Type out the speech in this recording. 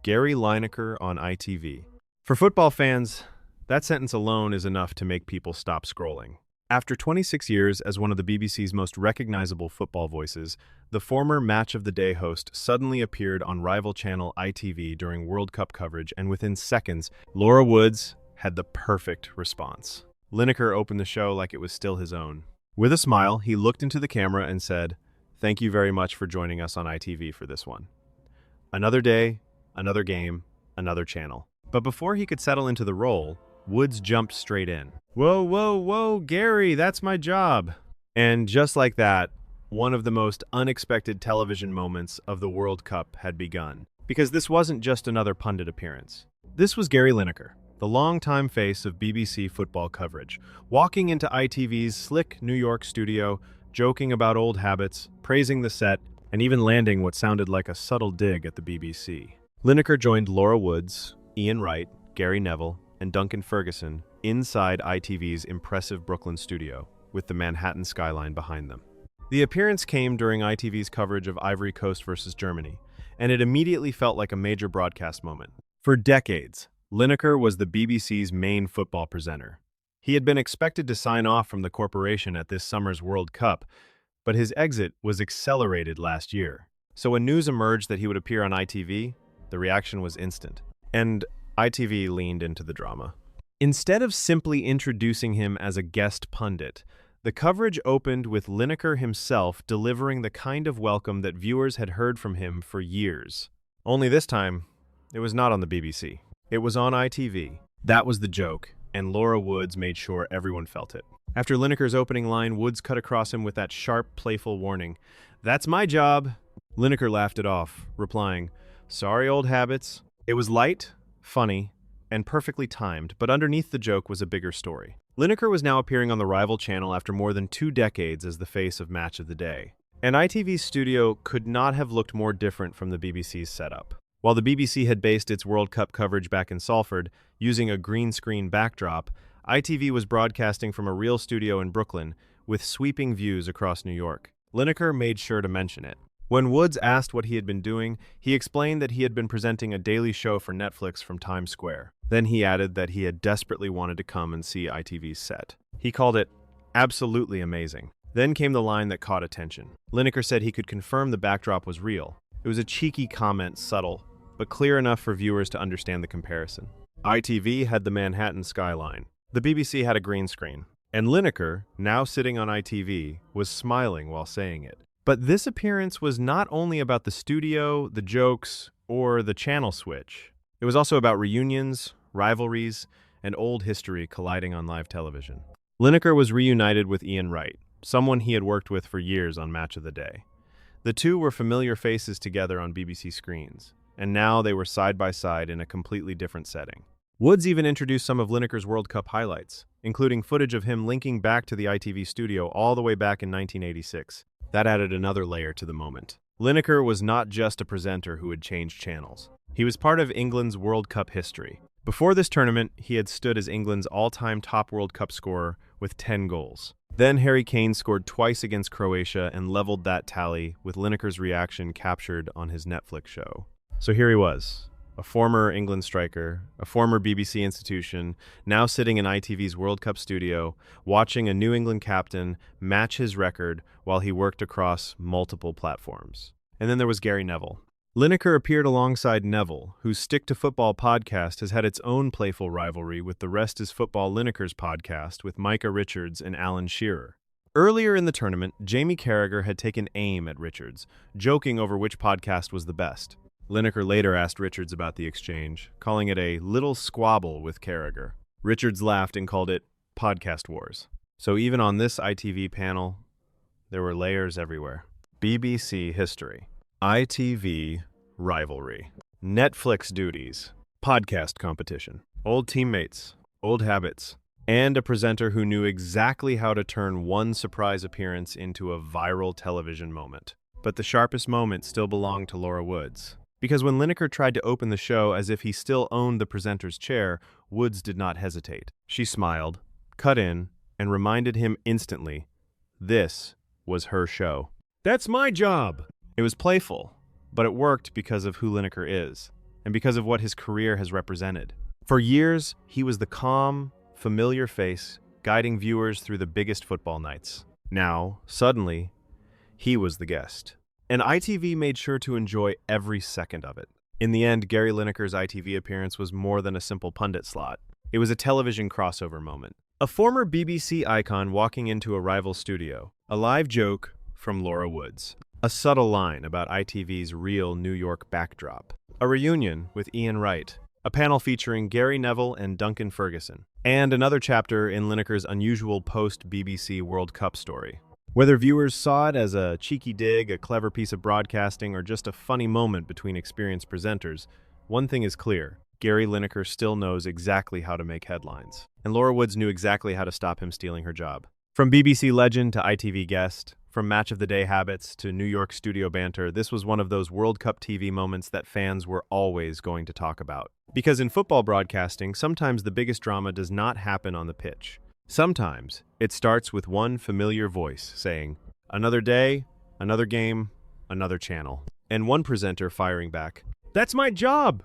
Gary Lineker on ITV. For football fans, that sentence alone is enough to make people stop scrolling. After 26 years as one of the BBC's most recognizable football voices, the former Match of the Day host suddenly appeared on rival channel ITV during World Cup coverage, and within seconds, Laura Woods had the perfect response. Lineker opened the show like it was still his own. With a smile, he looked into the camera and said, "Thank you very much for joining us on ITV for this one. Another day, another game, another channel." But before he could settle into the role, Woods jumped straight in. "Whoa, whoa, whoa, Gary, that's my job." And just like that, one of the most unexpected television moments of the World Cup had begun. Because this wasn't just another pundit appearance. This was Gary Lineker, the longtime face of BBC football coverage, walking into ITV's slick New York studio, joking about old habits, praising the set, and even landing what sounded like a subtle dig at the BBC. Lineker joined Laura Woods, Ian Wright, Gary Neville, and Duncan Ferguson inside ITV's impressive Brooklyn studio, with the Manhattan skyline behind them. The appearance came during ITV's coverage of Ivory Coast versus Germany, and it immediately felt like a major broadcast moment. For decades, Lineker was the BBC's main football presenter. He had been expected to sign off from the corporation at this summer's World Cup, but his exit was accelerated last year. So when news emerged that he would appear on ITV, the reaction was instant. And ITV leaned into the drama. Instead of simply introducing him as a guest pundit, the coverage opened with Lineker himself delivering the kind of welcome that viewers had heard from him for years. Only this time, it was not on the BBC. It was on ITV. That was the joke, and Laura Woods made sure everyone felt it. After Lineker's opening line, Woods cut across him with that sharp, playful warning, "That's my job." Lineker laughed it off, replying, "Sorry, old habits." It was light, funny, and perfectly timed, but underneath the joke was a bigger story. Lineker was now appearing on the rival channel after more than 2 decades as the face of Match of the Day. And ITV's studio could not have looked more different from the BBC's setup. While the BBC had based its World Cup coverage back in Salford, using a green screen backdrop, ITV was broadcasting from a real studio in Brooklyn, with sweeping views across New York. Lineker made sure to mention it. When Woods asked what he had been doing, he explained that he had been presenting a daily show for Netflix from Times Square. Then he added that he had desperately wanted to come and see ITV's set. He called it absolutely amazing. Then came the line that caught attention. Lineker said he could confirm the backdrop was real. It was a cheeky comment, subtle, but clear enough for viewers to understand the comparison. ITV had the Manhattan skyline. The BBC had a green screen. And Lineker, now sitting on ITV, was smiling while saying it. But this appearance was not only about the studio, the jokes, or the channel switch. It was also about reunions, rivalries, and old history colliding on live television. Lineker was reunited with Ian Wright, someone he had worked with for years on Match of the Day. The two were familiar faces together on BBC screens, and now they were side by side in a completely different setting. Woods even introduced some of Lineker's World Cup highlights, including footage of him linking back to the ITV studio all the way back in 1986. That added another layer to the moment. Lineker was not just a presenter who had changed channels. He was part of England's World Cup history. Before this tournament, he had stood as England's all-time top World Cup scorer with 10 goals. Then Harry Kane scored twice against Croatia and leveled that tally with Lineker's reaction captured on his Netflix show. So here he was, a former England striker, a former BBC institution, now sitting in ITV's World Cup studio, watching a New England captain match his record while he worked across multiple platforms. And then there was Gary Neville. Lineker appeared alongside Neville, whose Stick to Football podcast has had its own playful rivalry with the Rest is Football Lineker's podcast with Micah Richards and Alan Shearer. Earlier in the tournament, Jamie Carragher had taken aim at Richards, joking over which podcast was the best. Lineker later asked Richards about the exchange, calling it a little squabble with Carragher. Richards laughed and called it podcast wars. So even on this ITV panel, there were layers everywhere. BBC history, ITV rivalry, Netflix duties, podcast competition, old teammates, old habits, and a presenter who knew exactly how to turn one surprise appearance into a viral television moment. But the sharpest moment still belonged to Laura Woods. Because when Lineker tried to open the show as if he still owned the presenter's chair, Woods did not hesitate. She smiled, cut in, and reminded him instantly, this was her show. "That's my job!" It was playful, but it worked because of who Lineker is. and because of what his career has represented. For years, he was the calm, familiar face guiding viewers through the biggest football nights. Now, suddenly, he was the guest. And ITV made sure to enjoy every second of it. In the end, Gary Lineker's ITV appearance was more than a simple pundit slot. It was a television crossover moment. A former BBC icon walking into a rival studio. A live joke from Laura Woods. A subtle line about ITV's real New York backdrop. A reunion with Ian Wright. A panel featuring Gary Neville and Duncan Ferguson. And another chapter in Lineker's unusual post-BBC World Cup story. Whether viewers saw it as a cheeky dig, a clever piece of broadcasting, or just a funny moment between experienced presenters, one thing is clear. Gary Lineker still knows exactly how to make headlines. And Laura Woods knew exactly how to stop him stealing her job. From BBC legend to ITV guest, from match of the day habits to New York studio banter, this was one of those World Cup TV moments that fans were always going to talk about. Because in football broadcasting, sometimes the biggest drama does not happen on the pitch. Sometimes it starts with one familiar voice saying, "Another day, another game, another channel." And one presenter firing back, "That's my job!"